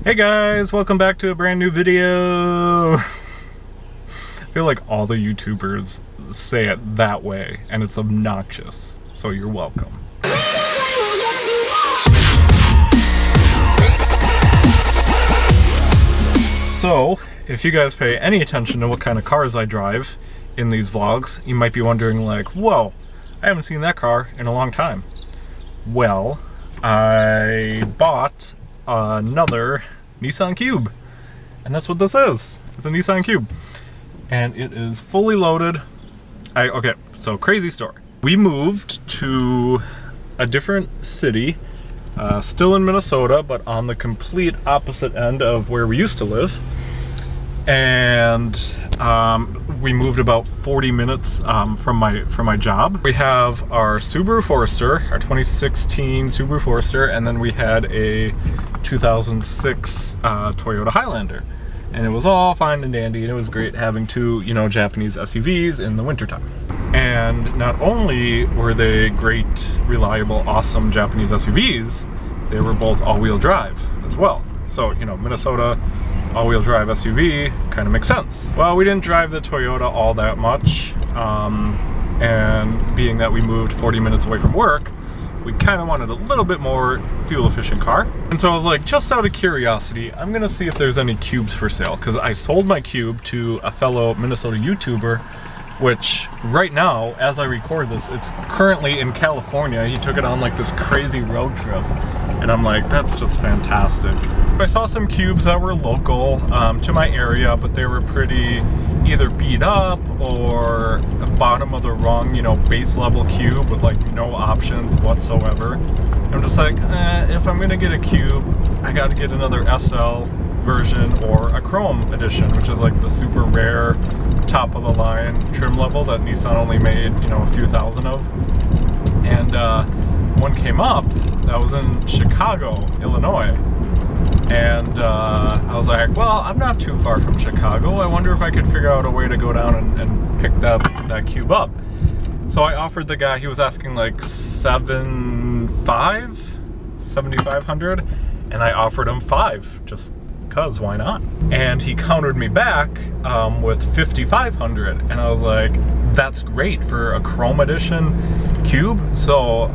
Hey guys, welcome back to a brand new video. I feel like all the YouTubers say it that way and it's obnoxious, so you're welcome. So, if you guys pay any attention to what kind of cars I drive in these vlogs, you might be wondering like, whoa, I haven't seen that car in a long time. Well, I bought another Nissan Cube, and that's what this is. It's a Nissan Cube, and it is fully loaded. Okay, so crazy story. We moved to a different city, still in Minnesota, but on the complete opposite end of where we used to live. And we moved about 40 minutes from my job. We have our Subaru Forester, our 2016 Subaru Forester, and then we had a 2006 Toyota Highlander. And it was all fine and dandy, and it was great having two, Japanese SUVs in the wintertime. And not only were they great, reliable, awesome Japanese SUVs, they were both all-wheel drive as well. So, Minnesota, all-wheel drive SUV kind of makes sense. Well, we didn't drive the Toyota all that much, and being that we moved 40 minutes away from work, we kind of wanted a little bit more fuel-efficient car. And so I was like, just out of curiosity, I'm gonna see if there's any cubes for sale, because I sold my cube to a fellow Minnesota YouTuber, which right now, as I record this, it's currently in California. He took it on like this crazy road trip, and I'm like, that's just fantastic. I saw some cubes that were local to my area, but they were pretty either beat up or bottom of the rung, base level cube with like no options whatsoever. I'm just like, if I'm gonna get a cube, I gotta get another SL version or a Chrome edition, which is like the super rare top of the line trim level that Nissan only made, a few thousand of. And one came up that was in Chicago, Illinois. And I was like, well, I'm not too far from Chicago. I wonder if I could figure out a way to go down and pick that cube up. So I offered the guy, he was asking like $7,500, and I offered him $5, just because, why not? And he countered me back with $5,500, and I was like, that's great for a Chrome edition cube. So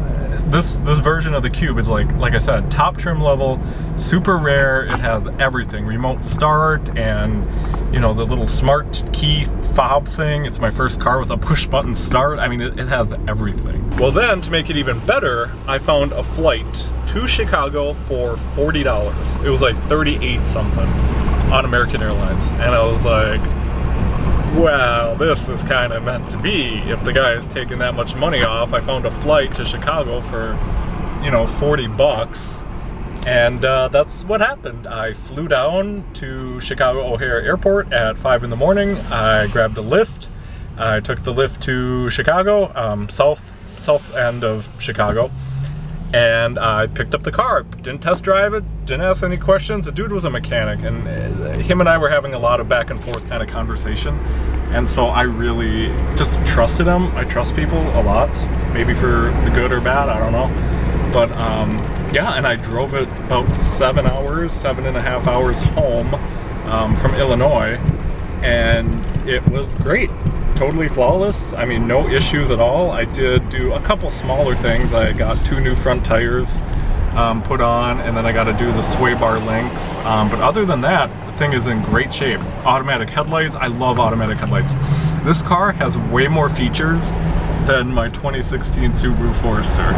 this version of the cube is like I said, top trim level, super rare. It has everything, remote start, and the little smart key fob thing. It's my first car with a push button start. I mean, it has everything. Well, then to make it even better, I found a flight to Chicago for $40. It was like 38 something on American Airlines, and I was like, well, this is kind of meant to be. If the guy is taking that much money off, I found a flight to Chicago for, 40 bucks. And that's what happened. I flew down to Chicago O'Hare Airport at 5 in the morning. I grabbed a Lyft. I took the Lyft to Chicago, south end of Chicago. And I picked up the car, didn't test drive it, didn't ask any questions. The dude was a mechanic, and him and I were having a lot of back and forth kind of conversation. And so I really just trusted him. I trust people a lot, maybe for the good or bad, I don't know. But yeah, and I drove it about 7.5 hours home from Illinois, and it was great. Totally flawless. I mean, no issues at all. I did do a couple smaller things. I got 2 new front tires put on, and then I got to do the sway bar links. But other than that, the thing is in great shape. Automatic headlights. I love automatic headlights. This car has way more features than my 2016 Subaru Forester.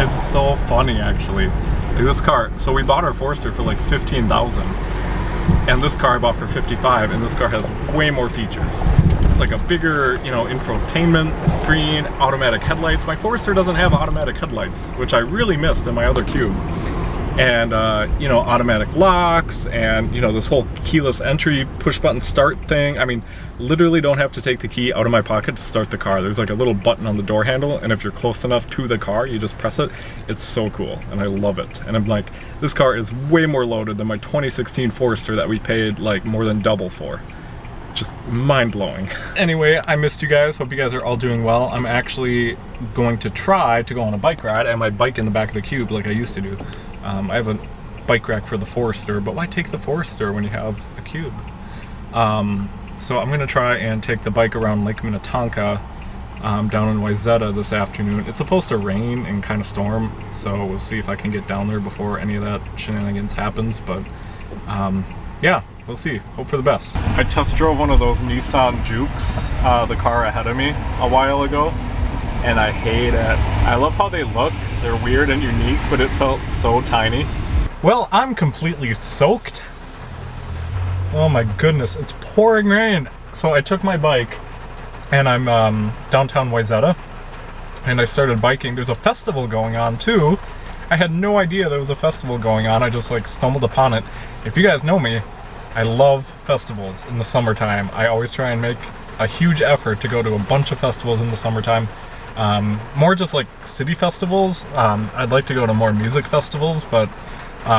It's so funny, actually. Like this car, so we bought our Forester for like $15,000. And this car I bought for $55,000, and this car has way more features. It's like a bigger, infotainment screen, automatic headlights. My Forester doesn't have automatic headlights, which I really missed in my other Cube. And, automatic locks, and, this whole keyless entry, push button start thing. I mean, literally don't have to take the key out of my pocket to start the car. There's like a little button on the door handle, and if you're close enough to the car, you just press it. It's so cool, and I love it. And I'm like, this car is way more loaded than my 2016 Forester that we paid like more than double for. Just mind-blowing. Anyway, I missed you guys. Hope you guys are all doing well. I'm actually going to try to go on a bike ride. I have my bike in the back of the Cube like I used to do. I have a bike rack for the Forester, but why take the Forester when you have a Cube? So I'm gonna try and take the bike around Lake Minnetonka down in Wayzata this afternoon. It's supposed to rain and kind of storm, so we'll see if I can get down there before any of that shenanigans happens, but yeah, we'll see. Hope for the best. I test drove one of those Nissan Jukes, the car ahead of me, a while ago, and I hate it. I love how they look. They're weird and unique, but it felt so tiny. Well, I'm completely soaked. Oh my goodness, it's pouring rain. So I took my bike and I'm downtown Wayzata and I started biking. There's a festival going on too. I had no idea there was a festival going on. I just like stumbled upon it. If you guys know me, I love festivals in the summertime. I always try and make a huge effort to go to a bunch of festivals in the summertime. More just like city festivals. I'd like to go to more music festivals, but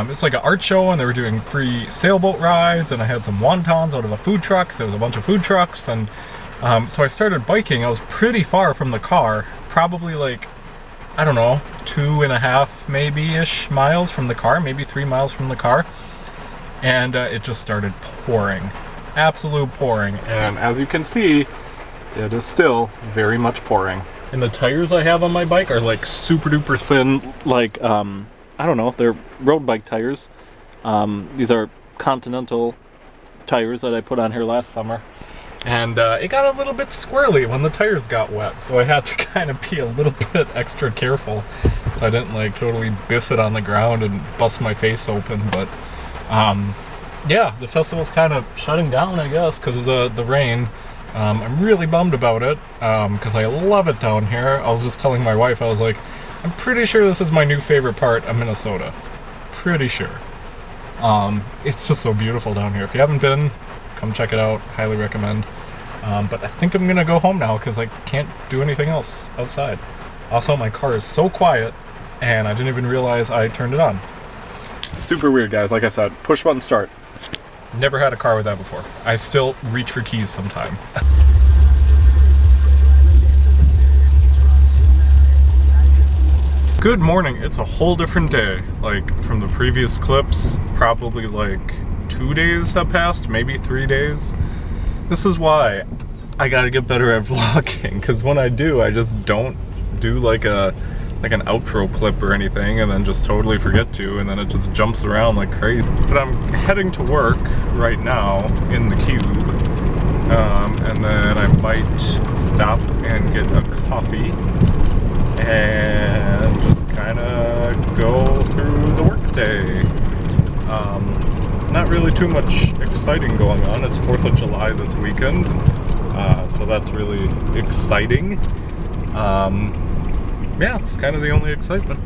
it's like an art show and they were doing free sailboat rides and I had some wontons out of a food truck. So there was a bunch of food trucks and so I started biking. I was pretty far from the car, probably like, I don't know, 2.5 maybe-ish miles from the car, maybe 3 miles from the car. And it just started pouring, absolute pouring. And as you can see, it is still very much pouring. And the tires I have on my bike are like super duper thin, like, I don't know, they're road bike tires. These are Continental tires that I put on here last summer. And it got a little bit squirrely when the tires got wet, so I had to kind of be a little bit extra careful so I didn't like totally biff it on the ground and bust my face open. But yeah, the festival's kind of shutting down, I guess, because of the rain. I'm really bummed about it because I love it down here. I was just telling my wife, I was like, I'm pretty sure this is my new favorite part of Minnesota. Pretty sure. It's just so beautiful down here. If you haven't been, come check it out. Highly recommend. But I think I'm gonna go home now because I can't do anything else outside. Also, my car is so quiet and I didn't even realize I turned it on. Super weird, guys. Like I said, push button start. Never had a car with that before. I still reach for keys sometime. Good morning. It's a whole different day. Like from the previous clips, probably like 2 days have passed, maybe 3 days. This is why I gotta get better at vlogging, because when I do, I just don't do like an outro clip or anything and then just totally forget to, and then it just jumps around like crazy. But I'm heading to work right now in the Cube, and then I might stop and get a coffee and just kind of go through the workday. Not really too much exciting going on. It's 4th of July this weekend, so that's really exciting. Yeah, it's kind of the only excitement.